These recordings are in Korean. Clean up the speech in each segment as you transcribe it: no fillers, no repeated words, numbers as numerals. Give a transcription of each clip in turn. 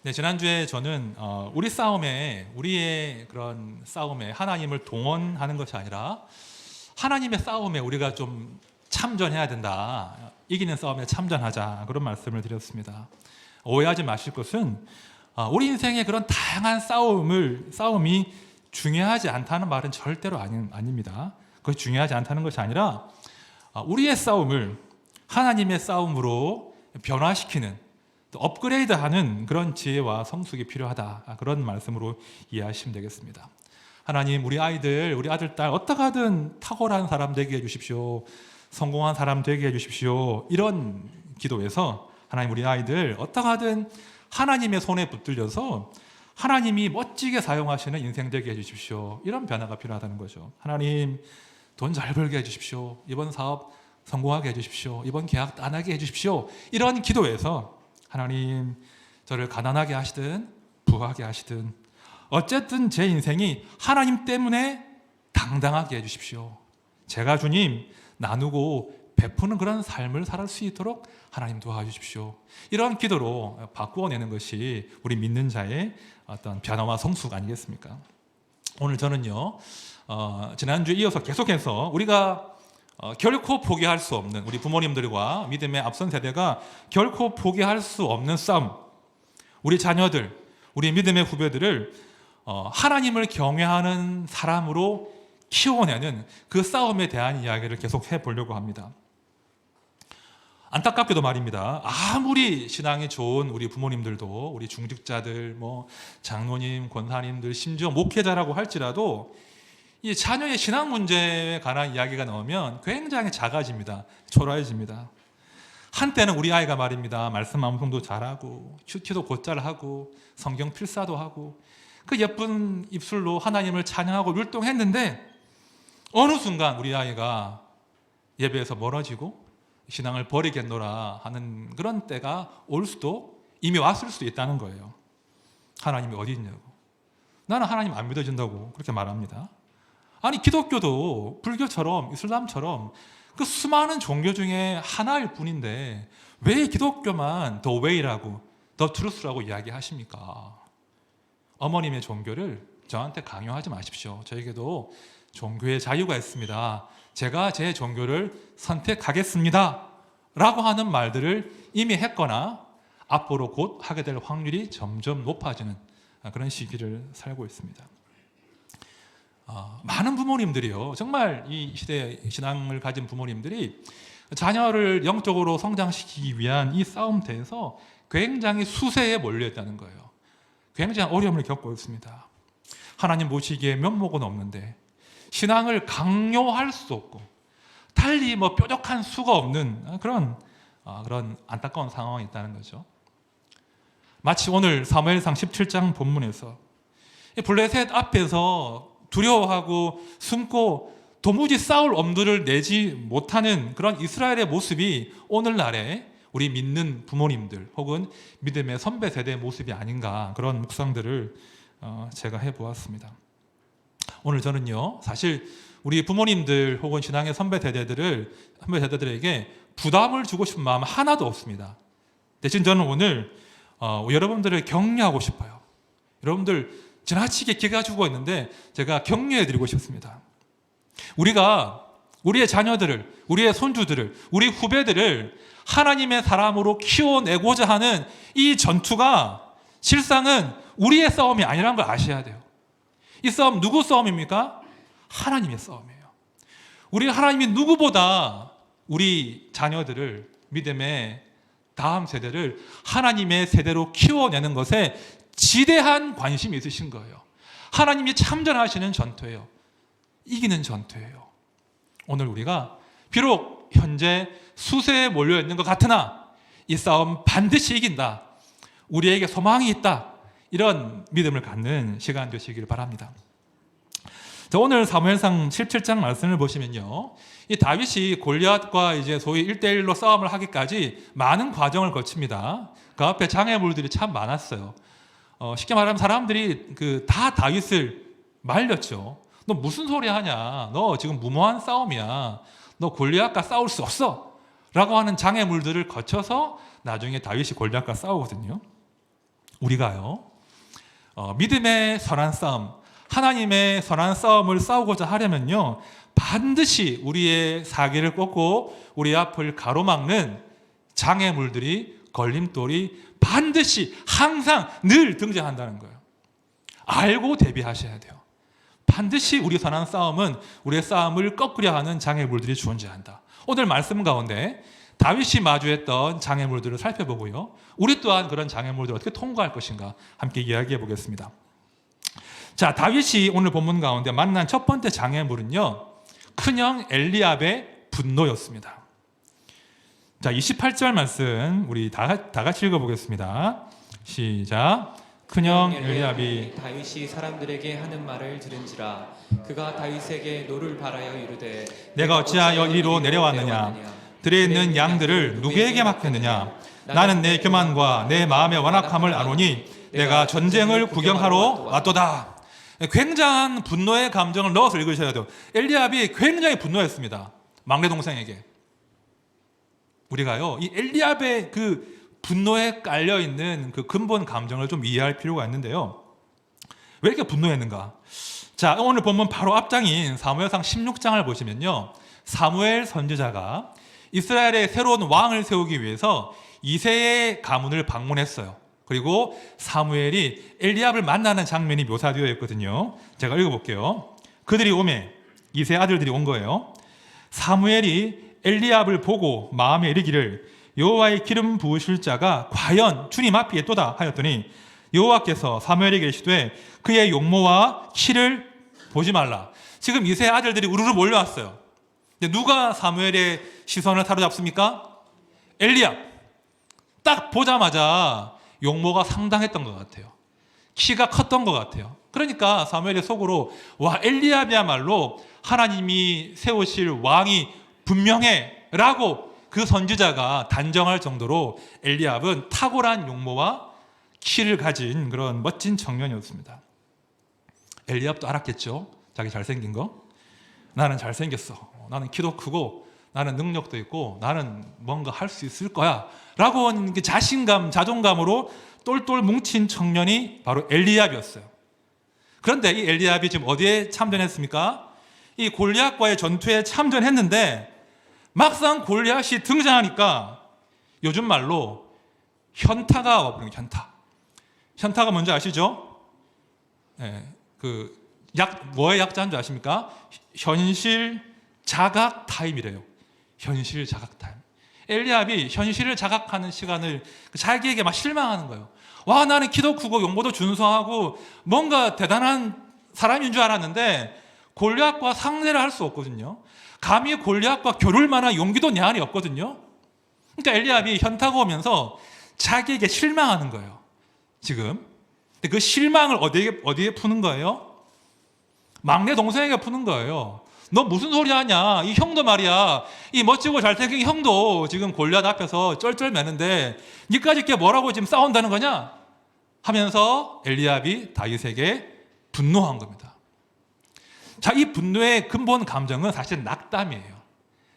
네, 지난주에 저는 우리의 그런 싸움에 하나님을 동원하는 것이 아니라 하나님의 싸움에 우리가 좀 참전해야 된다. 이기는 싸움에 참전하자. 그런 말씀을 드렸습니다. 오해하지 마실 것은 우리 인생의 그런 다양한 싸움이 중요하지 않다는 말은 절대로 아닙니다. 그것이 중요하지 않다는 것이 아니라 우리의 싸움을 하나님의 싸움으로 변화시키는, 또 업그레이드하는 그런 지혜와 성숙이 필요하다. 그런 말씀으로 이해하시면 되겠습니다. 하나님, 우리 아들, 딸 어떻게 하든 탁월한 사람 되게 해주십시오. 성공한 사람 되게 해주십시오. 이런 기도에서 하나님, 우리 아이들 어떻게 하든 하나님의 손에 붙들려서 하나님이 멋지게 사용하시는 인생 되게 해주십시오. 이런 변화가 필요하다는 거죠. 하나님, 돈 잘 벌게 해주십시오. 이번 사업 성공하게 해주십시오. 이번 계약 따나게 해주십시오. 이런 기도에서 하나님, 저를 가난하게 하시든 부하게 하시든 어쨌든 제 인생이 하나님 때문에 당당하게 해주십시오. 제가 주님 나누고 베푸는 그런 삶을 살 수 있도록 하나님 도와주십시오. 이런 기도로 바꾸어내는 것이 우리 믿는 자의 어떤 변화와 성숙 아니겠습니까? 오늘 저는요, 지난주에 이어서 계속해서 우리가 결코 포기할 수 없는, 우리 부모님들과 믿음의 앞선 세대가 결코 포기할 수 없는 싸움, 우리 자녀들, 우리 믿음의 후배들을 하나님을 경외하는 사람으로 키워내는 그 싸움에 대한 이야기를 계속 해보려고 합니다. 안타깝게도 말입니다. 아무리 신앙이 좋은 우리 부모님들도, 우리 중직자들, 장로님, 권사님들, 심지어 목회자라고 할지라도 이 자녀의 신앙 문제에 관한 이야기가 나오면 굉장히 작아집니다. 초라해집니다. 한때는 우리 아이가 말입니다. 말씀 암송도 잘하고 큐티도 곧잘 하고 성경 필사도 하고 그 예쁜 입술로 하나님을 찬양하고 율동했는데 어느 순간 우리 아이가 예배에서 멀어지고 신앙을 버리겠노라 하는 그런 때가 올 수도, 이미 왔을 수도 있다는 거예요. 하나님이 어디 있냐고. 나는 하나님 안 믿어진다고 그렇게 말합니다. 아니, 기독교도 불교처럼 이슬람처럼 그 수많은 종교 중에 하나일 뿐인데 왜 기독교만 더 웨이라고, 더 트루스라고 이야기하십니까? 어머님의 종교를 저한테 강요하지 마십시오. 저에게도 종교의 자유가 있습니다. 제가 제 종교를 선택하겠습니다 라고 하는 말들을 이미 했거나 앞으로 곧 하게 될 확률이 점점 높아지는 그런 시기를 살고 있습니다. 많은 부모님들이요, 정말 이 시대에 신앙을 가진 부모님들이 자녀를 영적으로 성장시키기 위한 이 싸움터에서 굉장히 수세에 몰려있다는 거예요. 굉장히 어려움을 겪고 있습니다. 하나님 모시기에 면목은 없는데 신앙을 강요할 수 없고 달리 뾰족한 수가 없는 그런 안타까운 상황이 있다는 거죠. 마치 오늘 사무엘상 17장 본문에서 블레셋 앞에서 두려워하고 숨고 도무지 싸울 엄두를 내지 못하는 그런 이스라엘의 모습이 오늘날의 우리 믿는 부모님들 혹은 믿음의 선배 세대의 모습이 아닌가, 그런 묵상들을 제가 해보았습니다. 오늘 저는요, 사실 우리 부모님들 혹은 신앙의 선배 세대들에게 부담을 주고 싶은 마음 하나도 없습니다. 대신 저는 오늘 여러분들을 격려하고 싶어요. 여러분들 지나치게 기가 죽어 있는데 제가 격려해드리고 싶습니다. 우리가 우리의 자녀들을, 우리의 손주들을, 우리 후배들을 하나님의 사람으로 키워내고자 하는 이 전투가 실상은 우리의 싸움이 아니라는 걸 아셔야 돼요. 이 싸움 누구 싸움입니까? 하나님의 싸움이에요. 우리 하나님이 누구보다 우리 자녀들을, 믿음의 다음 세대를 하나님의 세대로 키워내는 것에 지대한 관심이 있으신 거예요. 하나님이 참전하시는 전투예요. 이기는 전투예요. 오늘 우리가 비록 현재 수세에 몰려있는 것 같으나 이 싸움 반드시 이긴다, 우리에게 소망이 있다, 이런 믿음을 갖는 시간 되시기를 바랍니다. 자, 오늘 사무엘상 17장 말씀을 보시면요, 이 다윗이 골리앗과 이제 소위 1대1로 싸움을 하기까지 많은 과정을 거칩니다. 그 앞에 장애물들이 참 많았어요. 쉽게 말하면 사람들이 다 다윗을 말렸죠. 너 무슨 소리 하냐? 너 지금 무모한 싸움이야. 너 골리앗과 싸울 수 없어 라고 하는 장애물들을 거쳐서 나중에 다윗이 골리앗과 싸우거든요. 우리가요, 믿음의 선한 싸움, 하나님의 선한 싸움을 싸우고자 하려면요, 반드시 우리의 사기를 꺾고 우리 앞을 가로막는 장애물들이, 걸림돌이 반드시 항상 늘 등장한다는 거예요. 알고 대비하셔야 돼요. 반드시 우리 선한 싸움은 우리의 싸움을 꺾으려 하는 장애물들이 존재한다. 오늘 말씀 가운데 다윗이 마주했던 장애물들을 살펴보고요, 우리 또한 그런 장애물들을 어떻게 통과할 것인가 함께 이야기해 보겠습니다. 자, 다윗이 오늘 본문 가운데 만난 첫 번째 장애물은요, 큰형 엘리압의 분노였습니다. 자, 28절 말씀 우리 다 같이 읽어보겠습니다. 시작. 큰형 엘리압이 다윗이 사람들에게 하는 말을 들은지라 그가 다윗에게 노를 바라여 이르되 내가 어찌하여 이리로 내려왔느냐, 들에 있는 양들을 누구에게 맡겼느냐, 나는 내 교만과 내 마음의 완악함을 아노니 내가 전쟁을 구경하러 왔도다. 굉장한 분노의 감정을 넣어서 읽으셔야 돼요. 엘리압이 굉장히 분노했습니다, 막내 동생에게. 우리가요, 이 엘리압의 그 분노에 깔려있는 그 근본 감정을 좀 이해할 필요가 있는데요, 왜 이렇게 분노했는가? 자, 오늘 본문 바로 앞장인 사무엘상 16장을 보시면요, 사무엘 선지자가 이스라엘의 새로운 왕을 세우기 위해서 이새의 가문을 방문했어요. 그리고 사무엘이 엘리압을 만나는 장면이 묘사되어 있거든요. 제가 읽어볼게요. 그들이 오매, 이새 아들들이 온 거예요. 사무엘이 엘리압을 보고 마음에 이르기를 여호와의 기름 부으실 자가 과연 주님 앞에 있도다 하였더니 여호와께서 사무엘에게 이르시되 그의 용모와 키를 보지 말라. 지금 이새 아들들이 우르르 몰려왔어요. 근데 누가 사무엘의 시선을 사로잡습니까? 엘리압. 딱 보자마자 용모가 상당했던 것 같아요. 키가 컸던 것 같아요. 그러니까 사무엘의 속으로, 와, 엘리압이야말로 하나님이 세우실 왕이 분명해 라고 그 선지자가 단정할 정도로 엘리압은 탁월한 용모와 키를 가진 그런 멋진 청년이었습니다. 엘리압도 알았겠죠, 자기 잘생긴 거. 나는 잘생겼어, 나는 키도 크고 나는 능력도 있고 나는 뭔가 할 수 있을 거야 라고 하는 자신감, 자존감으로 똘똘 뭉친 청년이 바로 엘리압이었어요. 그런데 이 엘리압이 지금 어디에 참전했습니까? 이 골리앗과의 전투에 참전했는데 막상 골리앗이 등장하니까 요즘 말로 현타가 와버린 거예요. 현타가 뭔지 아시죠? 네, 뭐의 약자인 줄 아십니까? 현실 자각 타임이래요. 현실 자각 타임. 엘리압이 현실을 자각하는 시간을 자기에게 막 실망하는 거예요. 와, 나는 키도 크고 용모도 준수하고 뭔가 대단한 사람인 줄 알았는데 골리앗과 상대를 할 수 없거든요. 감히 골리앗과 겨룰 만한 용기도 내 안에 없거든요. 그러니까 엘리압이 현타가 오면서 자기에게 실망하는 거예요, 지금. 근데 그 실망을 어디에 푸는 거예요? 막내 동생에게 푸는 거예요. 너 무슨 소리 하냐? 이 형도 말이야, 이 멋지고 잘생긴 형도 지금 골리앗 앞에서 쩔쩔매는데 니까지 이렇게 뭐라고 지금 싸운다는 거냐? 하면서 엘리압이 다윗에게 분노한 겁니다. 자, 이 분노의 근본 감정은 사실 낙담이에요.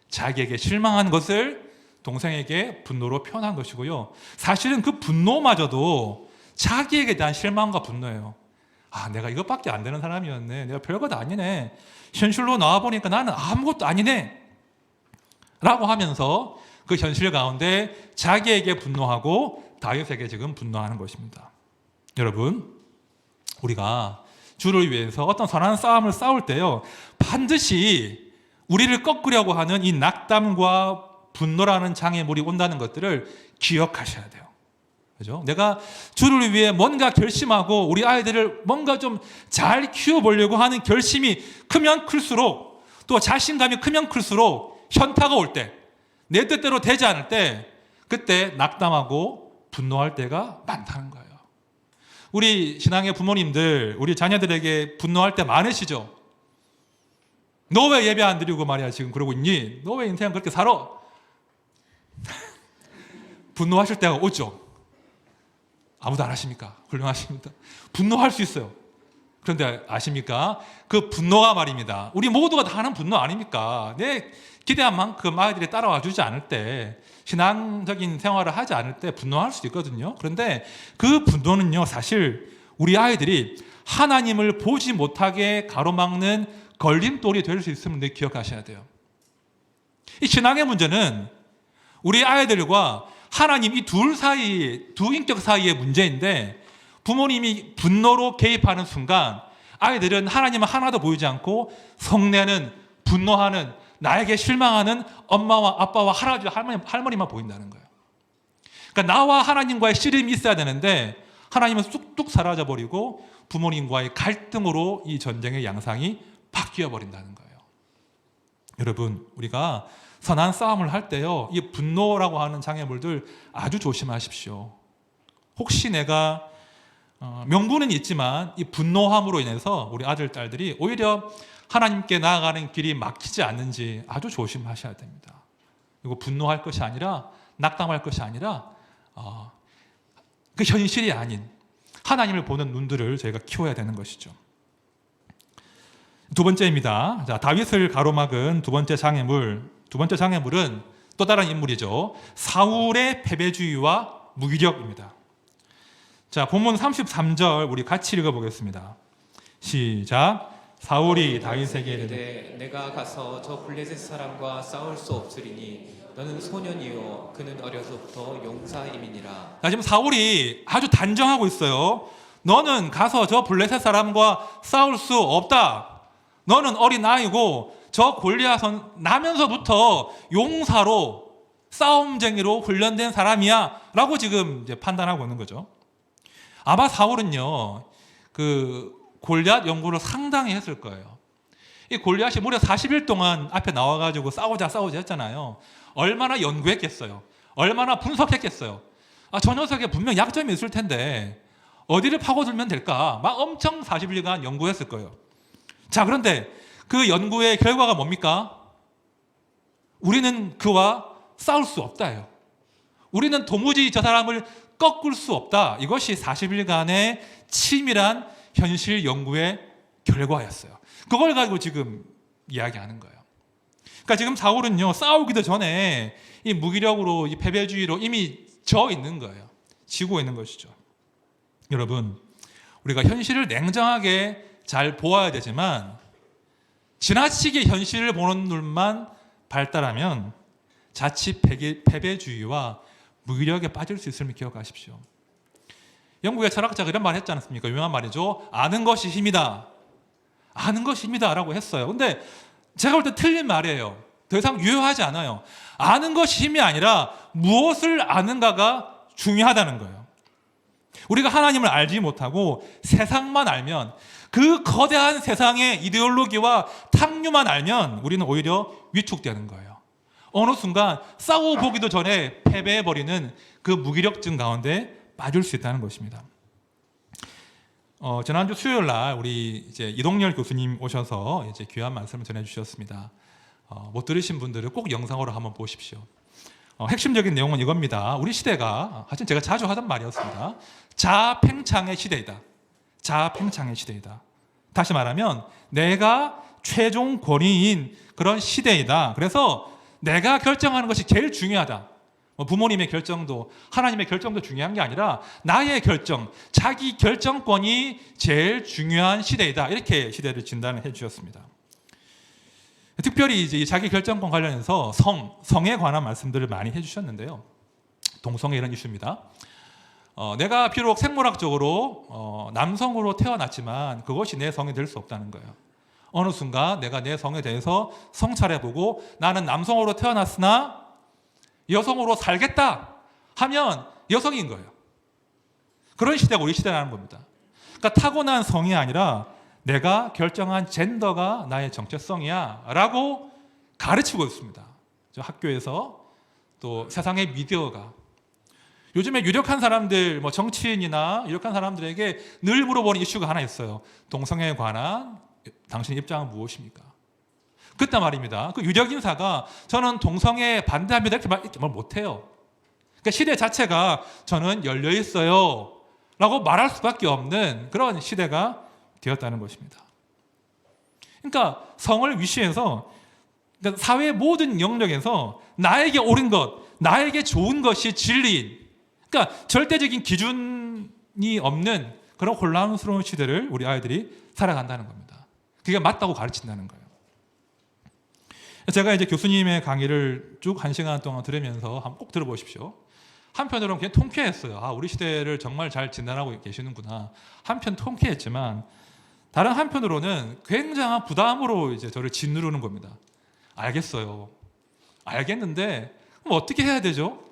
자기에게 실망한 것을 동생에게 분노로 표현한 것이고요, 사실은 그 분노마저도 자기에게 대한 실망과 분노예요. 아, 내가 이것밖에 안 되는 사람이었네, 내가 별것 아니네, 현실로 나와보니까 나는 아무것도 아니네 라고 하면서 그 현실 가운데 자기에게 분노하고 다윗에게 지금 분노하는 것입니다. 여러분, 우리가 주를 위해서 어떤 선한 싸움을 싸울 때요, 반드시 우리를 꺾으려고 하는 이 낙담과 분노라는 장애물이 온다는 것들을 기억하셔야 돼요. 그죠? 내가 주를 위해 뭔가 결심하고 우리 아이들을 뭔가 좀 잘 키워보려고 하는 결심이 크면 클수록, 또 자신감이 크면 클수록 현타가 올 때, 내 뜻대로 되지 않을 때, 그때 낙담하고 분노할 때가 많다는 거예요. 우리 신앙의 부모님들, 우리 자녀들에게 분노할 때 많으시죠? 너 왜 예배 안 드리고 말이야 지금 그러고 있니? 너 왜 인생 그렇게 살아? 분노하실 때가 오죠. 아무도 안 하십니까? 훌륭하십니다. 분노할 수 있어요. 그런데 아십니까? 그 분노가 말입니다. 우리 모두가 다 하는 분노 아닙니까? 내 기대한 만큼 아이들이 따라와 주지 않을 때, 신앙적인 생활을 하지 않을 때 분노할 수도 있거든요. 그런데 그 분노는요, 사실 우리 아이들이 하나님을 보지 못하게 가로막는 걸림돌이 될 수 있음을 기억하셔야 돼요. 이 신앙의 문제는 우리 아이들과 하나님 이 둘 사이, 두 인격 사이의 문제인데, 부모님이 분노로 개입하는 순간 아이들은 하나님은 하나도 보이지 않고 성내는, 분노하는, 나에게 실망하는 엄마와 아빠와 할아버지, 할머니만 보인다는 거예요. 그러니까 나와 하나님과의 씨름이 있어야 되는데 하나님은 쑥쑥 사라져버리고 부모님과의 갈등으로 이 전쟁의 양상이 바뀌어 버린다는 거예요. 여러분, 우리가 선한 싸움을 할 때요, 이 분노라고 하는 장애물들 아주 조심하십시오. 혹시 내가 명분은 있지만 이 분노함으로 인해서 우리 아들, 딸들이 오히려 하나님께 나아가는 길이 막히지 않는지 아주 조심하셔야 됩니다. 이거 분노할 것이 아니라, 낙담할 것이 아니라 그 현실이 아닌 하나님을 보는 눈들을 저희가 키워야 되는 것이죠. 두 번째입니다. 자, 다윗을 가로막은 두 번째 장애물은 또 다른 인물이죠. 사울의 패배주의와 무기력입니다. 자, 본문 33절 우리 같이 읽어보겠습니다. 시작. 사울이 다윗에게 이르되 내가 가서 저 블레셋 사람과 싸울 수 없으리니 너는 소년이요 그는 어려서부터 용사임이니라. 자, 지금 사울이 아주 단정하고 있어요. 너는 가서 저 블레셋 사람과 싸울 수 없다. 너는 어린 아이고 저 골리앗은 나면서부터 용사로, 싸움쟁이로 훈련된 사람이야 라고 지금 이제 판단하고 있는 거죠. 아마 사울은요, 그 골리앗 연구를 상당히 했을 거예요. 이 골리앗이 무려 40일 동안 앞에 나와가지고 싸우자 했잖아요. 얼마나 연구했겠어요. 얼마나 분석했겠어요. 저 녀석에 분명 약점이 있을 텐데 어디를 파고들면 될까? 막 엄청 40일간 연구했을 거예요. 자, 그런데 그 연구의 결과가 뭡니까? 우리는 그와 싸울 수 없다예요. 우리는 도무지 저 사람을 꺾을 수 없다. 이것이 40일간의 치밀한 현실 연구의 결과였어요. 그걸 가지고 지금 이야기하는 거예요. 그러니까 지금 사울은요, 싸우기도 전에 이 무기력으로, 이 패배주의로 이미 져 있는 거예요. 지고 있는 것이죠. 여러분, 우리가 현실을 냉정하게 잘 보아야 되지만 지나치게 현실을 보는 눈만 발달하면 자칫 패배주의와 무기력에 빠질 수 있음을 기억하십시오. 영국의 철학자가 이런 말 했지 않습니까? 유명한 말이죠. 아는 것이 힘이다. 아는 것이 힘이다 라고 했어요. 근데 제가 볼 때 틀린 말이에요. 더 이상 유효하지 않아요. 아는 것이 힘이 아니라 무엇을 아는가가 중요하다는 거예요. 우리가 하나님을 알지 못하고 세상만 알면, 그 거대한 세상의 이데올로기와 탕류만 알면 우리는 오히려 위축되는 거예요. 어느 순간 싸워보기도 전에 패배해버리는 그 무기력증 가운데 빠질 수 있다는 것입니다. 지난주 수요일 날 우리 이제 이동열 교수님 오셔서 이제 귀한 말씀을 전해주셨습니다. 못 들으신 분들은 꼭 영상으로 한번 보십시오. 핵심적인 내용은 이겁니다. 우리 시대가, 하여튼 제가 자주 하던 말이었습니다. 자아팽창의 시대이다. 자아팽창의 시대이다. 다시 말하면 내가 최종 권위인 그런 시대이다. 그래서 내가 결정하는 것이 제일 중요하다. 부모님의 결정도, 하나님의 결정도 중요한 게 아니라 나의 결정, 자기 결정권이 제일 중요한 시대이다. 이렇게 시대를 진단을 해주셨습니다. 특별히 이제 자기 결정권 관련해서 성에 관한 말씀들을 많이 해주셨는데요. 동성애 이런 이슈입니다. 내가 비록 생물학적으로 남성으로 태어났지만 그것이 내 성이 될 수 없다는 거예요. 어느 순간 내가 내 성에 대해서 성찰해보고 나는 남성으로 태어났으나 여성으로 살겠다 하면 여성인 거예요. 그런 시대가 우리 시대라는 겁니다. 그러니까 타고난 성이 아니라 내가 결정한 젠더가 나의 정체성이야 라고 가르치고 있습니다. 학교에서 또 세상의 미디어가. 요즘에 유력한 사람들, 정치인이나 유력한 사람들에게 늘 물어보는 이슈가 하나 있어요. 동성애에 관한 당신의 입장은 무엇입니까? 그때 말입니다. 그 유력 인사가 저는 동성애에 반대합니다 이렇게 말 못해요. 그러니까 시대 자체가 저는 열려 있어요 라고 말할 수밖에 없는 그런 시대가 되었다는 것입니다. 그러니까 성을 위시해서 그러니까 사회의 모든 영역에서 나에게 옳은 것, 나에게 좋은 것이 진리인, 그러니까 절대적인 기준이 없는 그런 혼란스러운 시대를 우리 아이들이 살아간다는 겁니다. 그게 맞다고 가르친다는 거예요. 제가 이제 교수님의 강의를 쭉 1시간 동안 들으면서 한번 꼭 들어보십시오. 한편으로는 그냥 통쾌했어요. 아, 우리 시대를 정말 잘 진단하고 계시는구나. 한편 통쾌했지만 다른 한편으로는 굉장한 부담으로 이제 저를 짓누르는 겁니다. 알겠어요. 알겠는데 그럼 어떻게 해야 되죠?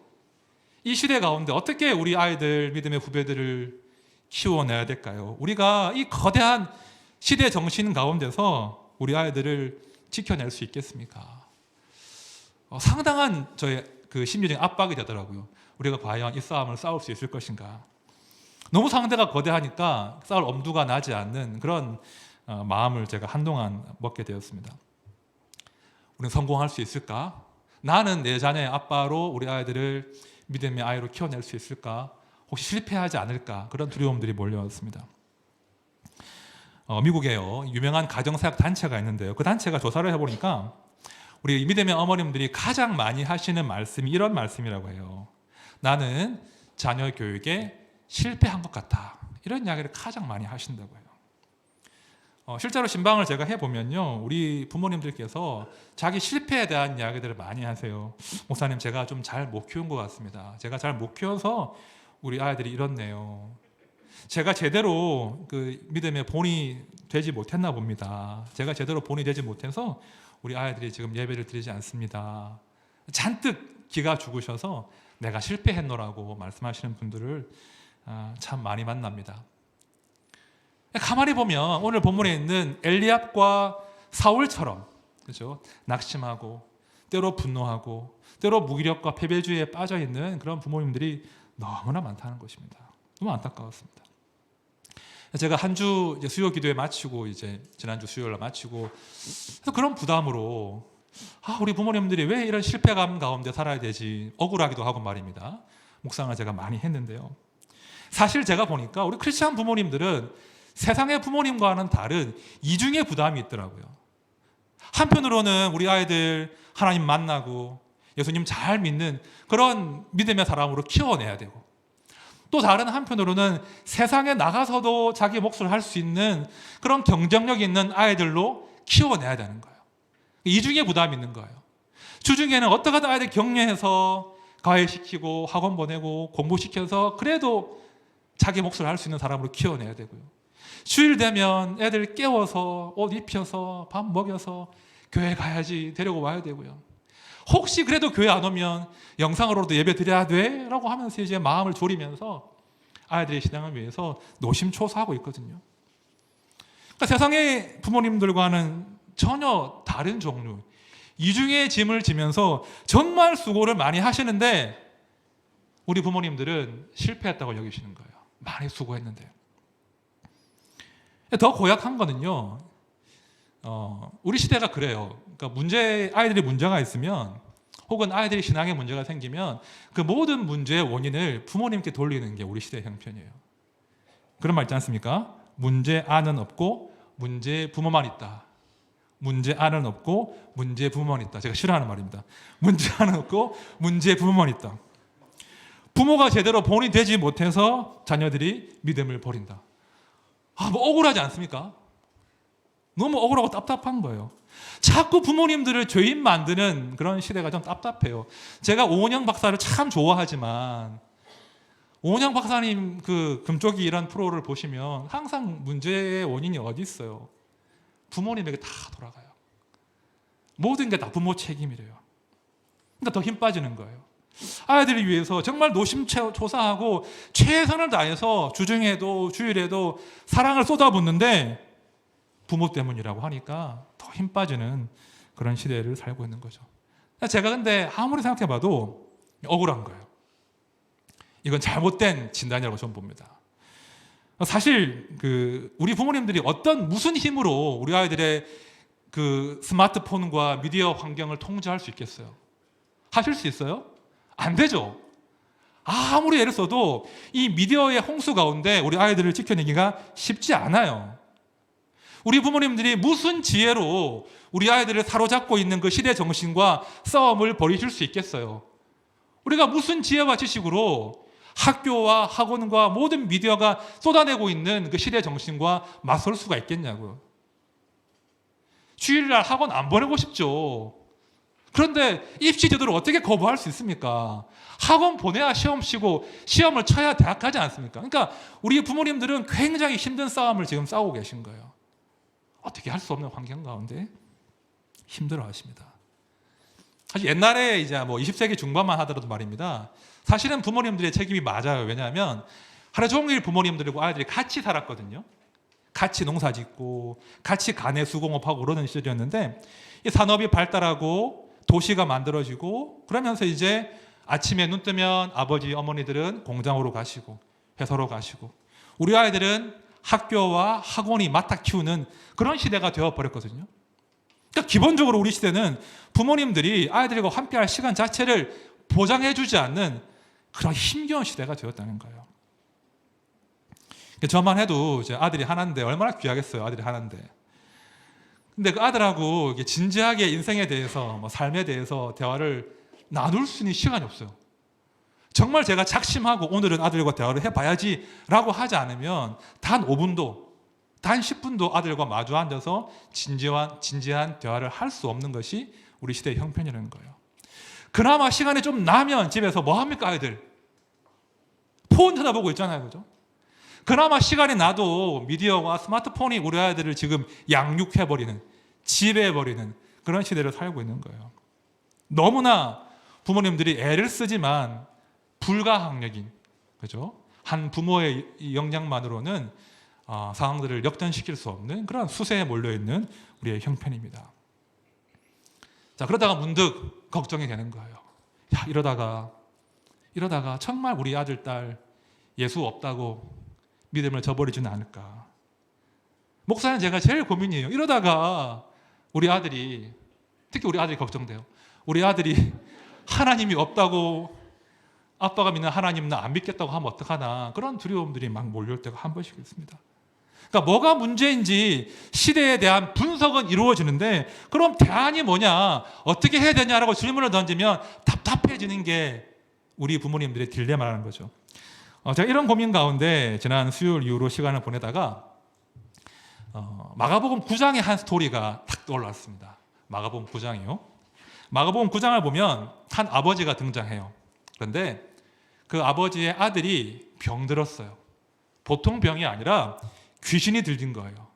이 시대 가운데 어떻게 우리 아이들, 믿음의 후배들을 키워내야 될까요? 우리가 이 거대한 시대 정신 가운데서 우리 아이들을 지켜낼 수 있겠습니까? 상당한 저의 그 심리적인 압박이 되더라고요. 우리가 과연 이 싸움을 싸울 수 있을 것인가? 너무 상대가 거대하니까 싸울 엄두가 나지 않는 그런 마음을 제가 한동안 먹게 되었습니다. 우리는 성공할 수 있을까? 나는 내 자녀의 아빠로 우리 아이들을 믿음의 아이로 키워낼 수 있을까? 혹시 실패하지 않을까? 그런 두려움들이 몰려왔습니다. 미국에요, 유명한 가정사역 단체가 있는데요. 그 단체가 조사를 해보니까 우리 믿음의 어머님들이 가장 많이 하시는 말씀이 이런 말씀이라고 해요. 나는 자녀 교육에 실패한 것 같아. 이런 이야기를 가장 많이 하신다고 해요. 실제로 신방을 제가 해보면요, 우리 부모님들께서 자기 실패에 대한 이야기들을 많이 하세요. 목사님, 제가 좀 잘 못 키운 것 같습니다. 제가 잘 못 키워서 우리 아이들이 이렇네요. 제가 제대로 그 믿음의 본이 되지 못했나 봅니다. 제가 제대로 본이 되지 못해서 우리 아이들이 지금 예배를 드리지 않습니다. 잔뜩 기가 죽으셔서 내가 실패했노라고 말씀하시는 분들을 참 많이 만납니다. 가만히 보면 오늘 본문에 있는 엘리압과 사울처럼, 그렇죠? 낙심하고 때로 분노하고 때로 무기력과 패배주의에 빠져 있는 그런 부모님들이 너무나 많다는 것입니다. 너무 안타까웠습니다. 제가 한 주 수요 기도회 마치고 이제 지난주 수요일 마치고 그래서 그런 부담으로 우리 부모님들이 왜 이런 실패감 가운데 살아야 되지 억울하기도 하고 말입니다. 묵상을 제가 많이 했는데요. 사실 제가 보니까 우리 크리스찬 부모님들은 세상의 부모님과는 다른 이중의 부담이 있더라고요. 한편으로는 우리 아이들 하나님 만나고 예수님 잘 믿는 그런 믿음의 사람으로 키워내야 되고, 또 다른 한편으로는 세상에 나가서도 자기 몫을 할 수 있는 그런 경쟁력 있는 아이들로 키워내야 되는 거예요. 이중의 부담이 있는 거예요. 주중에는 어떻게든 아이들 격려해서 과외시키고 학원 보내고 공부시켜서 그래도 자기 몫을 할 수 있는 사람으로 키워내야 되고요. 주일 되면 애들 깨워서 옷 입혀서 밥 먹여서 교회 가야지 데리고 와야 되고요. 혹시 그래도 교회 안 오면 영상으로도 예배 드려야 돼? 라고 하면서 이제 마음을 졸이면서 아이들의 신앙을 위해서 노심초사하고 있거든요. 그러니까 세상의 부모님들과는 전혀 다른 종류, 이중의 짐을 지면서 정말 수고를 많이 하시는데 우리 부모님들은 실패했다고 여기시는 거예요. 많이 수고했는데. 더 고약한 거는요, 우리 시대가 그래요. 그러니까 아이들이 문제가 있으면 혹은 아이들이 신앙에 문제가 생기면 그 모든 문제의 원인을 부모님께 돌리는 게 우리 시대의 형편이에요. 그런 말 있지 않습니까? 문제 아는 없고 문제 부모만 있다. 문제 아는 없고 문제 부모만 있다. 제가 싫어하는 말입니다. 문제 아는 없고 문제 부모만 있다. 부모가 제대로 본이 되지 못해서 자녀들이 믿음을 버린다. 뭐 억울하지 않습니까? 너무 억울하고 답답한 거예요. 자꾸 부모님들을 죄인 만드는 그런 시대가 좀 답답해요. 제가 오은영 박사를 참 좋아하지만 오은영 박사님 그 금쪽이 이런 프로를 보시면 항상 문제의 원인이 어디 있어요? 부모님에게 다 돌아가요. 모든 게 다 부모 책임이래요. 그러니까 더 힘 빠지는 거예요. 아이들을 위해서 정말 노심초사하고 최선을 다해서 주중에도 주일에도 사랑을 쏟아붓는데 부모 때문이라고 하니까 더 힘 빠지는 그런 시대를 살고 있는 거죠. 제가 근데 아무리 생각해봐도 억울한 거예요. 이건 잘못된 진단이라고 저는 봅니다. 사실 우리 부모님들이 무슨 힘으로 우리 아이들의 그 스마트폰과 미디어 환경을 통제할 수 있겠어요? 하실 수 있어요? 안 되죠. 아무리 애를 써도 이 미디어의 홍수 가운데 우리 아이들을 지켜내기가 쉽지 않아요. 우리 부모님들이 무슨 지혜로 우리 아이들을 사로잡고 있는 그 시대 정신과 싸움을 벌이실 수 있겠어요? 우리가 무슨 지혜와 지식으로 학교와 학원과 모든 미디어가 쏟아내고 있는 그 시대 정신과 맞설 수가 있겠냐고요. 주일날 학원 안 보내고 싶죠. 그런데 입시 제도를 어떻게 거부할 수 있습니까? 학원 보내야 시험 치고 시험을 쳐야 대학 가지 않습니까? 그러니까 우리 부모님들은 굉장히 힘든 싸움을 지금 싸우고 계신 거예요. 어떻게 할 수 없는 환경 가운데 힘들어 하십니다. 사실 옛날에 이제 뭐 20세기 중반만 하더라도 말입니다. 사실은 부모님들의 책임이 맞아요. 왜냐하면 하루 종일 부모님들과 아이들이 같이 살았거든요. 같이 농사 짓고 같이 가내 수공업하고 그러는 시절이었는데 이 산업이 발달하고 도시가 만들어지고 그러면서 이제 아침에 눈 뜨면 아버지 어머니들은 공장으로 가시고 회사로 가시고 우리 아이들은 학교와 학원이 맡아 키우는 그런 시대가 되어버렸거든요. 그러니까 기본적으로 우리 시대는 부모님들이 아이들과 함께할 시간 자체를 보장해주지 않는 그런 힘겨운 시대가 되었다는 거예요. 저만 해도 이제 아들이 하나인데 얼마나 귀하겠어요. 아들이 하나인데. 근데 그 아들하고 진지하게 인생에 대해서 뭐 삶에 대해서 대화를 나눌 수 있는 시간이 없어요. 정말 제가 작심하고 오늘은 아들과 대화를 해봐야지라고 하지 않으면 단 5분도 단 10분도 아들과 마주 앉아서 진지한 대화를 할 수 없는 것이 우리 시대의 형편이라는 거예요. 그나마 시간이 좀 나면 집에서 뭐 합니까 아이들? 폰 쳐다보고 있잖아요. 그죠? 그나마 시간이 나도 미디어와 스마트폰이 우리 아이들을 지금 양육해버리는, 지배해버리는 그런 시대를 살고 있는 거예요. 너무나 부모님들이 애를 쓰지만 불가항력인, 그죠? 한 부모의 역량만으로는 상황들을 역전시킬 수 없는 그런 수세에 몰려있는 우리의 형편입니다. 자, 그러다가 문득 걱정이 되는 거예요. 야, 이러다가 정말 우리 아들, 딸 예수 없다고 믿음을 저버리지는 않을까. 목사는 제가 제일 고민이에요. 이러다가 우리 아들이, 특히 우리 아들이 걱정돼요. 우리 아들이 하나님이 없다고 아빠가 믿는 하나님 나 안 믿겠다고 하면 어떡하나. 그런 두려움들이 막 몰려올 때가 한 번씩 있습니다. 그러니까 뭐가 문제인지 시대에 대한 분석은 이루어지는데 그럼 대안이 뭐냐, 어떻게 해야 되냐라고 질문을 던지면 답답해지는 게 우리 부모님들의 딜레마라는 거죠. 제가 이런 고민 가운데 지난 수요일 이후로 시간을 보내다가 마가복음 9장의 한 스토리가 탁 떠올랐습니다. 마가복음 9장이요. 마가복음 9장을 보면 한 아버지가 등장해요. 그런데 그 아버지의 아들이 병들었어요. 보통 병이 아니라 귀신이 들린 거예요.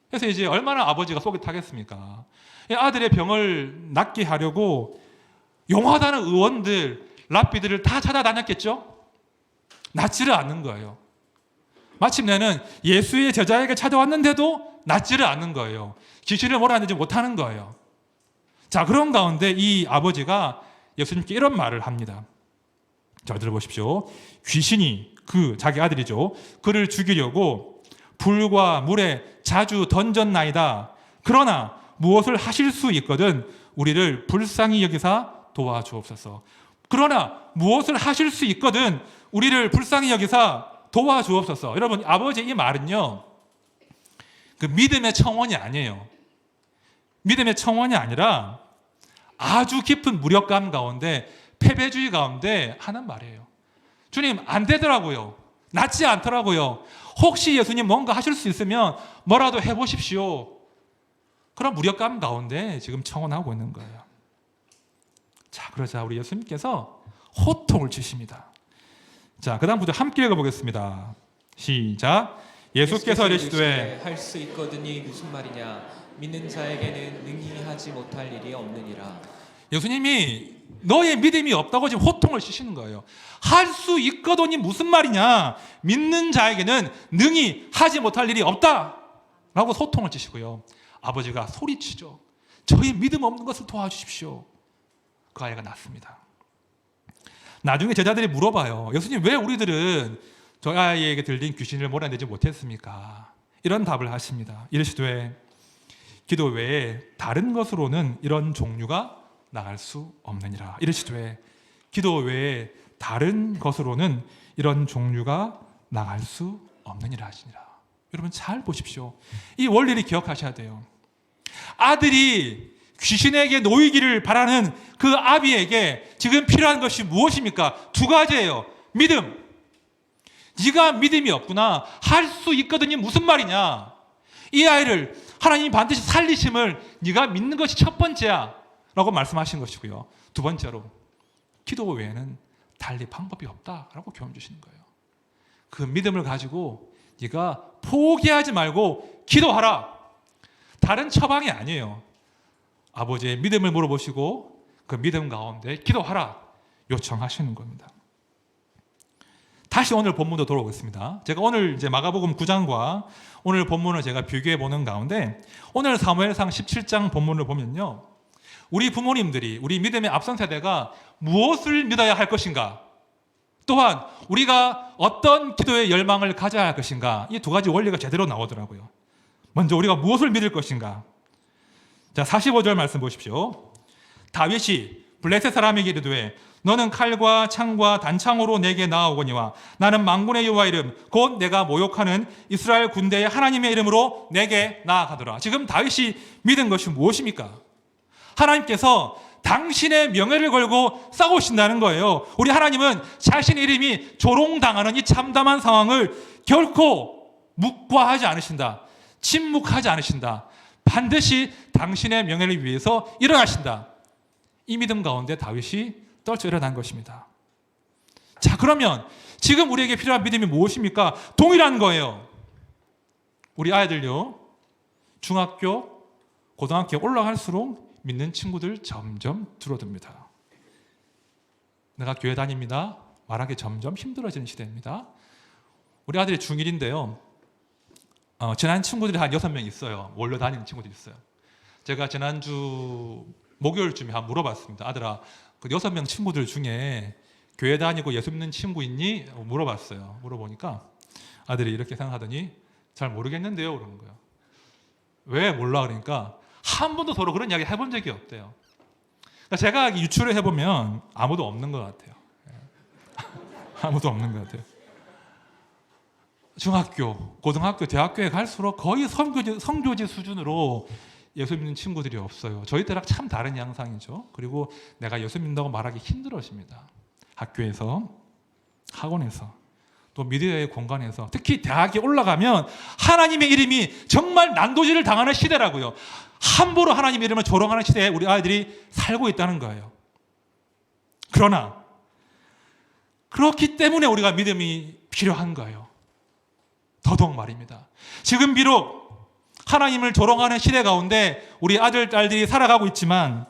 그래서 이제 얼마나 아버지가 속이 타겠습니까? 이 아들의 병을 낫게 하려고 용하다는 의원들, 랍비들을 다 찾아다녔겠죠? 낫지를 않는 거예요. 마침내는 예수의 제자에게 찾아왔는데도 낫지를 않는 거예요. 귀신을 몰아내지 못하는 거예요. 자, 그런 가운데 이 아버지가 예수님께 이런 말을 합니다. 자, 들어보십시오. 귀신이 자기 아들이죠. 그를 죽이려고 불과 물에 자주 던졌나이다. 그러나 무엇을 하실 수 있거든 우리를 불쌍히 여기사 도와주옵소서. 그러나 무엇을 하실 수 있거든 우리를 불쌍히 여기사 도와주옵소서. 여러분, 아버지의 이 말은요, 그 믿음의 청원이 아니에요. 믿음의 청원이 아니라 아주 깊은 무력감 가운데, 패배주의 가운데 하는 말이에요. 주님, 안 되더라고요. 낫지 않더라고요. 혹시 예수님 뭔가 하실 수 있으면 뭐라도 해보십시오. 그런 무력감 가운데 지금 청원하고 있는 거예요. 자, 그러자 우리 예수님께서 호통을 치십니다. 자, 그 다음부터 함께 읽어보겠습니다. 시작. 예수께서 이르시되 할 수 있거든이 무슨 말이냐, 믿는 자에게는 능히 하지 못할 일이 없느니라. 예수님이 너의 믿음이 없다고 지금 호통을 치시는 거예요. 할 수 있거든이 무슨 말이냐, 믿는 자에게는 능히 하지 못할 일이 없다 라고 호통을 치시고요. 아버지가 소리치죠. 저희 믿음 없는 것을 도와주십시오. 그 아이가 낫습니다. 나중에 제자들이 물어봐요. 예수님, 왜 우리들은 저 아이에게 들린 귀신을 몰아내지 못했습니까? 이런 답을 하십니다. 이르시되 기도 외에 다른 것으로는 이런 종류가 나갈 수 없느니라. 이르시되 기도 외에 다른 것으로는 이런 종류가 나갈 수 없느니라 하시니라. 여러분 잘 보십시오. 이 원리를 기억하셔야 돼요. 아들이 귀신에게 놓이기를 바라는 그 아비에게 지금 필요한 것이 무엇입니까? 두 가지예요. 믿음. 네가 믿음이 없구나. 할 수 있거든요. 무슨 말이냐? 이 아이를 하나님이 반드시 살리심을 네가 믿는 것이 첫 번째야 라고 말씀하신 것이고요. 두 번째로 기도 외에는 달리 방법이 없다라고 교훈 주시는 거예요. 그 믿음을 가지고 네가 포기하지 말고 기도하라. 다른 처방이 아니에요. 아버지의 믿음을 물어보시고 그 믿음 가운데 기도하라 요청하시는 겁니다. 다시 오늘 본문도 돌아오겠습니다. 제가 오늘 이제 마가복음 9장과 오늘 본문을 제가 비교해 보는 가운데 오늘 사무엘상 17장 본문을 보면요. 우리 부모님들이 우리 믿음의 앞선 세대가 무엇을 믿어야 할 것인가? 또한 우리가 어떤 기도의 열망을 가져야 할 것인가? 이 두 가지 원리가 제대로 나오더라고요. 먼저 우리가 무엇을 믿을 것인가? 자, 45절 말씀 보십시오. 다윗이 블레셋 사람에게 이르되 너는 칼과 창과 단창으로 내게 나아오거니와 나는 만군의 여호와 이름 곧 내가 모욕하는 이스라엘 군대의 하나님의 이름으로 내게 나아가더라. 지금 다윗이 믿은 것이 무엇입니까? 하나님께서 당신의 명예를 걸고 싸우신다는 거예요. 우리 하나님은 자신의 이름이 조롱당하는 이 참담한 상황을 결코 묵과하지 않으신다. 침묵하지 않으신다. 반드시 당신의 명예를 위해서 일어나신다. 이 믿음 가운데 다윗이 떨쳐 일어난 것입니다. 자, 그러면 지금 우리에게 필요한 믿음이 무엇입니까? 동일한 거예요. 우리 아이들요, 중학교, 고등학교 올라갈수록 믿는 친구들 점점 줄어듭니다. 내가 교회 다닙니다. 말하기 점점 힘들어지는 시대입니다. 우리 아들이 중1인데요. 지난 친구들이 한 6명 있어요. 원래 다니는 친구들이 있어요. 제가 지난주 목요일쯤에 한번 물어봤습니다. 아들아, 그 6명 친구들 중에 교회 다니고 예수 믿는 친구 있니? 물어봤어요. 물어보니까 아들이 이렇게 생각하더니 잘 모르겠는데요. 그러는 거예요. 왜 몰라? 그러니까 한 번도 서로 그런 이야기 해본 적이 없대요. 그러니까 제가 유추를 해보면 아무도 없는 것 같아요. 아무도 없는 것 같아요. 중학교, 고등학교, 대학교에 갈수록 거의 선교지 수준으로 예수 믿는 친구들이 없어요. 저희 때랑 참 다른 양상이죠. 그리고 내가 예수 믿는다고 말하기 힘들어집니다. 학교에서, 학원에서, 또 미디어의 공간에서, 특히 대학에 올라가면 하나님의 이름이 정말 난도질을 당하는 시대라고요. 함부로 하나님의 이름을 조롱하는 시대에 우리 아이들이 살고 있다는 거예요. 그러나 그렇기 때문에 우리가 믿음이 필요한 거예요. 더더욱 말입니다. 지금 비록 하나님을 조롱하는 시대 가운데 우리 아들, 딸들이 살아가고 있지만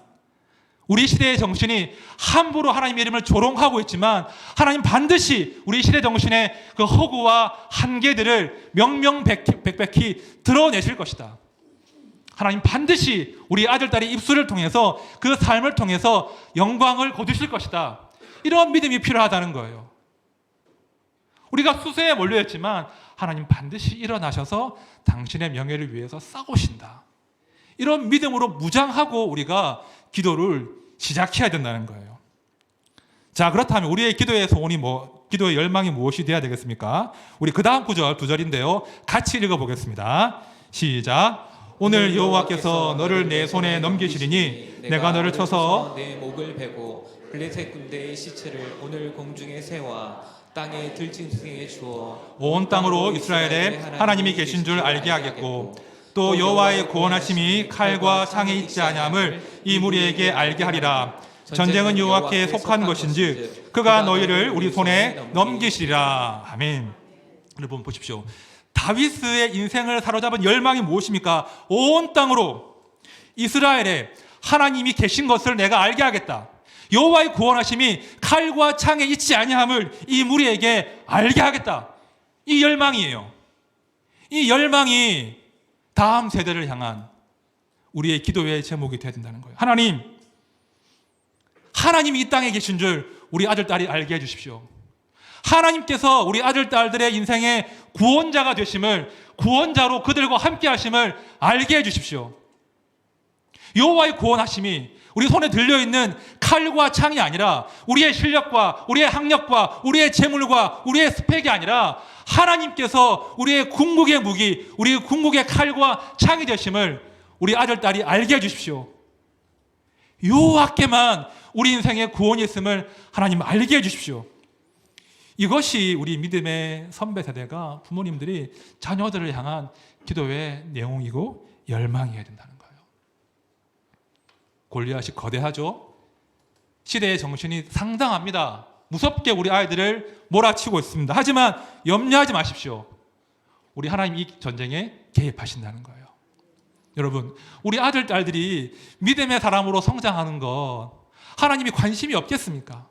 우리 시대의 정신이 함부로 하나님의 이름을 조롱하고 있지만 하나님 반드시 우리 시대 정신의 그 허구와 한계들을 명명백백히 드러내실 것이다. 하나님 반드시 우리 아들, 딸의 입술을 통해서 그 삶을 통해서 영광을 거두실 것이다. 이런 믿음이 필요하다는 거예요. 우리가 수세에 몰려있지만 하나님 반드시 일어나셔서 당신의 명예를 위해서 싸우신다. 이런 믿음으로 무장하고 우리가 기도를 시작해야 된다는 거예요. 자, 그렇다면 우리의 기도의 소원이 기도의 열망이 무엇이 되어야 되겠습니까? 우리 그 다음 구절, 2절인데요. 같이 읽어보겠습니다. 시작. 오늘 여호와께서 너를 내 손에 넘기시리니 내가 너를 쳐서 내 목을 베고 블레셋 군대의 시체를 오늘 공중에 세워 땅에 들짐승에 주어 온 땅으로 이스라엘에 하나님이 계신 줄 알게 하겠고 또 여호와의 구원하심이 칼과 창에 있지 아니함을 이 무리에게 알게 하리라. 전쟁은 여호와께 속한 것인즉 그가 너희를 우리 손에 넘기시리라. 아멘. 여러분 보십시오. 다윗의 인생을 사로잡은 열망이 무엇입니까? 온 땅으로 이스라엘에 하나님이 계신 것을 내가 알게 하겠다. 여호와의 구원하심이 칼과 창에 있지 아니함을 이 무리에게 알게 하겠다. 이 열망이에요. 이 열망이 다음 세대를 향한 우리의 기도의 제목이 되어야 된다는 거예요. 하나님이 이 땅에 계신 줄 우리 아들, 딸이 알게 해주십시오. 하나님께서 우리 아들, 딸들의 인생의 구원자가 되심을, 구원자로 그들과 함께 하심을 알게 해주십시오. 여호와의 구원하심이 우리 손에 들려있는 칼과 창이 아니라 우리의 실력과 우리의 학력과 우리의 재물과 우리의 스펙이 아니라 하나님께서 우리의 궁극의 무기, 우리의 궁극의 칼과 창이 되심을 우리 아들, 딸이 알게 해주십시오. 요하께만 우리 인생의 구원이 있음을 하나님 알게 해주십시오. 이것이 우리 믿음의 선배 세대가 부모님들이 자녀들을 향한 기도의 내용이고 열망이어야 된다는 거예요. 골리앗이 거대하죠. 시대의 정신이 상당합니다. 무섭게 우리 아이들을 몰아치고 있습니다. 하지만 염려하지 마십시오. 우리 하나님 이 전쟁에 개입하신다는 거예요. 여러분, 우리 아들, 딸들이 믿음의 사람으로 성장하는 것 하나님이 관심이 없겠습니까?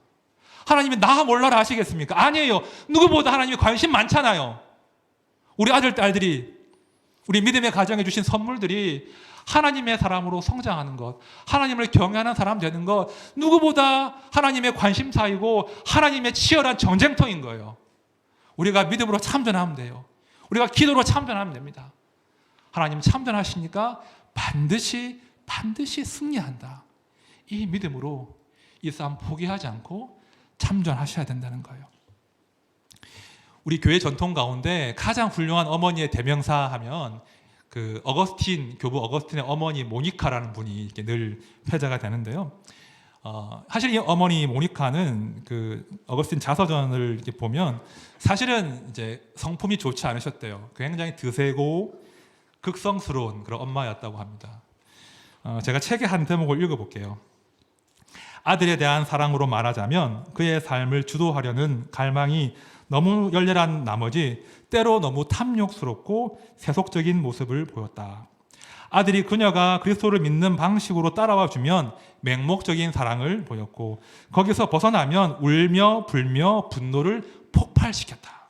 하나님이 나 몰라라 하시겠습니까? 아니에요. 누구보다 하나님이 관심 많잖아요. 우리 아들, 딸들이 우리 믿음의 가정에 주신 선물들이 하나님의 사람으로 성장하는 것, 하나님을 경외하는 사람 되는 것, 누구보다 하나님의 관심사이고 하나님의 치열한 전쟁터인 거예요. 우리가 믿음으로 참전하면 돼요. 우리가 기도로 참전하면 됩니다. 하나님 참전하시니까 반드시 승리한다. 이 믿음으로 이 싸움 포기하지 않고 참전하셔야 된다는 거예요. 우리 교회 전통 가운데 가장 훌륭한 어머니의 대명사 하면 그 교부 어거스틴의 어머니 모니카라는 분이 이렇게 늘 회자가 되는데요. 사실 이 어머니 모니카는 그 어거스틴 자서전을 이렇게 보면 사실은 이제 성품이 좋지 않으셨대요. 굉장히 드세고 극성스러운 그런 엄마였다고 합니다. 제가 책의 한 대목을 읽어볼게요. 아들에 대한 사랑으로 말하자면 그의 삶을 주도하려는 갈망이 너무 열렬한 나머지 때로 너무 탐욕스럽고 세속적인 모습을 보였다. 아들이 그녀가 그리스도를 믿는 방식으로 따라와 주면 맹목적인 사랑을 보였고 거기서 벗어나면 울며 불며 분노를 폭발시켰다.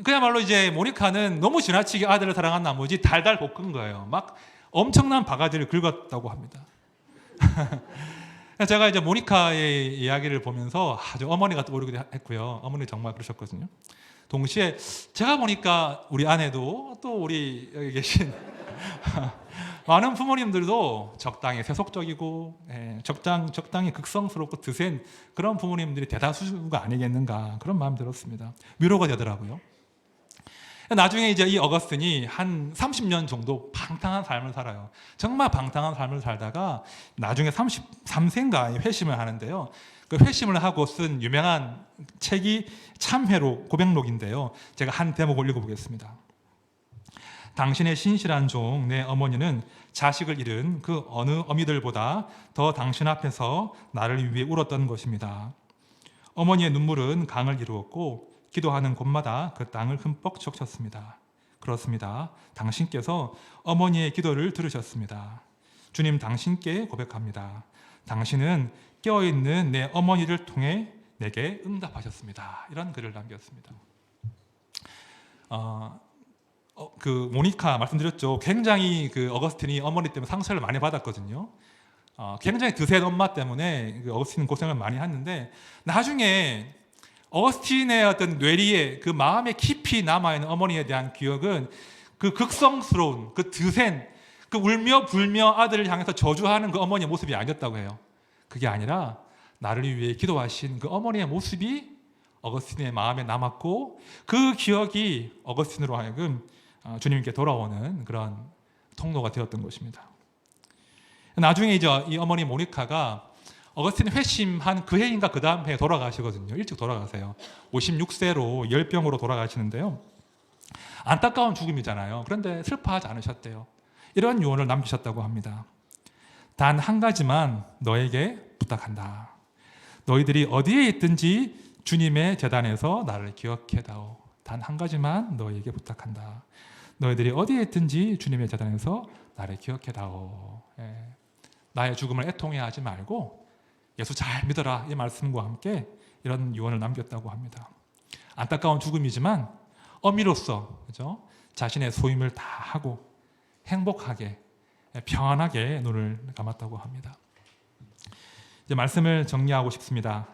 그야말로 이제 모니카는 너무 지나치게 아들을 사랑한 나머지 달달 볶은 거예요. 막 엄청난 바가지를 긁었다고 합니다. 제가 이제 모니카의 이야기를 보면서 아주 어머니가 떠오르기도 했고요. 어머니 정말 그러셨거든요. 동시에 제가 보니까 우리 아내도 또 우리 여기 계신 많은 부모님들도 적당히 세속적이고 적당히 극성스럽고 드센 그런 부모님들이 대다수가 아니겠는가 그런 마음 들었습니다. 위로가 되더라고요. 나중에 이제 이 어거스틴이 한 30년 정도 방탕한 삶을 살아요. 정말 방탕한 삶을 살다가 나중에 33세인가 회심을 하는데요. 그 회심을 하고 쓴 유명한 책이 참회로 고백록인데요. 제가 한 대목을 읽어보겠습니다. 당신의 신실한 종 내 어머니는 자식을 잃은 그 어느 어미들보다 더 당신 앞에서 나를 위해 울었던 것입니다. 어머니의 눈물은 강을 이루었고 기도하는 곳마다 그 땅을 흠뻑 적셨습니다. 그렇습니다. 당신께서 어머니의 기도를 들으셨습니다. 주님 당신께 고백합니다. 당신은 깨어있는 내 어머니를 통해 내게 응답하셨습니다. 이런 글을 남겼습니다. 그 모니카 말씀드렸죠. 굉장히 그 어거스틴이 어머니 때문에 상처를 많이 받았거든요. 굉장히 드센 엄마 때문에 그 어거스틴은 고생을 많이 했는데 나중에 어거스틴의 어떤 뇌리에 그 마음에 깊이 남아있는 어머니에 대한 기억은 그 극성스러운 그 드센 그 울며 불며 아들을 향해서 저주하는 그 어머니의 모습이 아니었다고 해요. 그게 아니라 나를 위해 기도하신 그 어머니의 모습이 어거스틴의 마음에 남았고 그 기억이 어거스틴으로 하여금 주님께 돌아오는 그런 통로가 되었던 것입니다. 나중에 이제 이 어머니 모니카가 어거스틴 회심한 그 해인가 그 다음 해에 돌아가시거든요. 일찍 돌아가세요. 56세로 열병으로 돌아가시는데요. 안타까운 죽음이잖아요. 그런데 슬퍼하지 않으셨대요. 이런 유언을 남기셨다고 합니다. 단 한 가지만 너에게 부탁한다. 너희들이 어디에 있든지 주님의 제단에서 나를 기억해다오. 단 한 가지만 너에게 부탁한다. 너희들이 어디에 있든지 주님의 제단에서 나를 기억해다오. 나의 죽음을 애통해하지 말고 예수 잘 믿어라 이 말씀과 함께 이런 유언을 남겼다고 합니다. 안타까운 죽음이지만 어미로서 그죠? 자신의 소임을 다 하고 행복하게 평안하게 눈을 감았다고 합니다. 이제 말씀을 정리하고 싶습니다.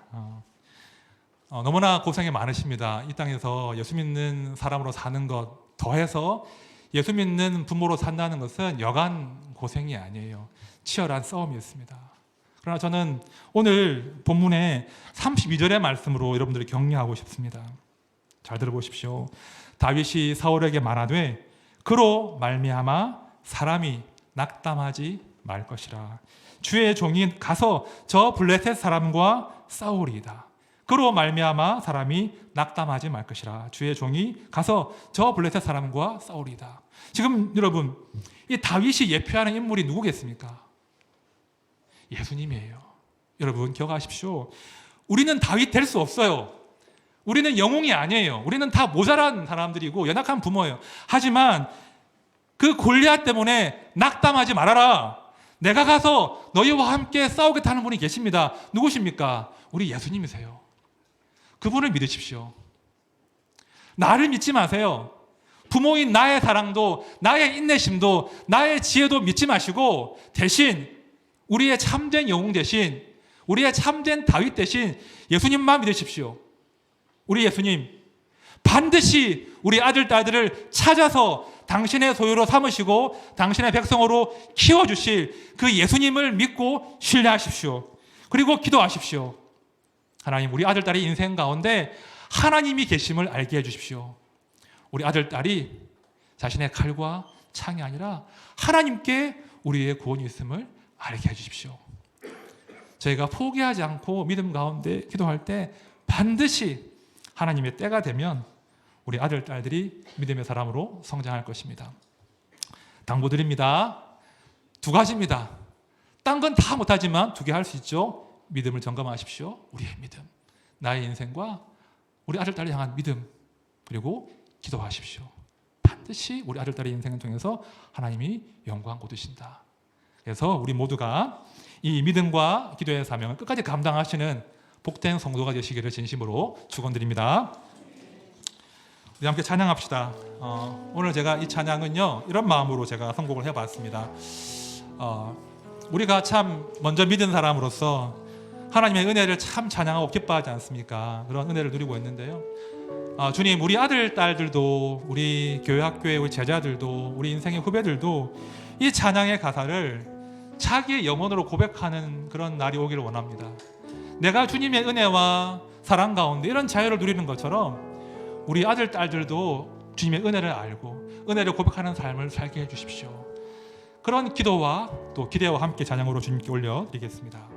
너무나 고생이 많으십니다. 이 땅에서 예수 믿는 사람으로 사는 것 더해서 예수 믿는 부모로 산다는 것은 여간 고생이 아니에요. 치열한 싸움이었습니다. 그러나 저는 오늘 본문의 32절의 말씀으로 여러분들을 격려하고 싶습니다. 잘 들어보십시오. 다윗이 사울에게 말하되 그로 말미암아 사람이 낙담하지 말 것이라. 주의 종이 가서 저 블레셋 사람과 싸우리이다. 그로 말미암아 사람이 낙담하지 말 것이라. 주의 종이 가서 저 블레셋 사람과 싸우리이다. 지금 여러분, 이 다윗이 예표하는 인물이 누구겠습니까? 예수님이에요. 여러분 기억하십시오. 우리는 다윗 될 수 없어요. 우리는 영웅이 아니에요. 우리는 다 모자란 사람들이고 연약한 부모예요. 하지만 그 골리앗 때문에 낙담하지 말아라. 내가 가서 너희와 함께 싸우겠다는 분이 계십니다. 누구십니까? 우리 예수님이세요. 그분을 믿으십시오. 나를 믿지 마세요. 부모인 나의 사랑도, 나의 인내심도, 나의 지혜도 믿지 마시고 대신 우리의 참된 영웅 대신, 우리의 참된 다윗 대신 예수님만 믿으십시오. 우리 예수님 반드시 우리 아들, 딸들을 찾아서 당신의 소유로 삼으시고 당신의 백성으로 키워주실 그 예수님을 믿고 신뢰하십시오. 그리고 기도하십시오. 하나님, 우리 아들, 딸의 인생 가운데 하나님이 계심을 알게 해주십시오. 우리 아들, 딸이 자신의 칼과 창이 아니라 하나님께 우리의 구원이 있음을 알게 해주십시오. 저희가 포기하지 않고 믿음 가운데 기도할 때 반드시 하나님의 때가 되면 우리 아들, 딸들이 믿음의 사람으로 성장할 것입니다. 당부드립니다. 2가지입니다. 딴 건 다 못하지만 2개 할 수 있죠. 믿음을 점검하십시오. 우리의 믿음, 나의 인생과 우리 아들, 딸을 향한 믿음, 그리고 기도하십시오. 반드시 우리 아들, 딸의 인생을 통해서 하나님이 영광 거두신다. 그래서 우리 모두가 이 믿음과 기도의 사명을 끝까지 감당하시는 복된 성도가 되시기를 진심으로 축원드립니다. 우리 함께 찬양합시다. 오늘 제가 이 찬양은요 이런 마음으로 제가 선곡을 해봤습니다. 우리가 참 먼저 믿은 사람으로서 하나님의 은혜를 참 찬양하고 기뻐하지 않습니까? 그런 은혜를 누리고 있는데요. 주님, 우리 아들, 딸들도, 우리 교회 학교의 우리 제자들도, 우리 인생의 후배들도 이 찬양의 가사를 자기의 영혼으로 고백하는 그런 날이 오기를 원합니다. 내가 주님의 은혜와 사랑 가운데 이런 자유를 누리는 것처럼 우리 아들, 딸들도 주님의 은혜를 알고 은혜를 고백하는 삶을 살게 해주십시오. 그런 기도와 또 기대와 함께 찬양으로 주님께 올려드리겠습니다.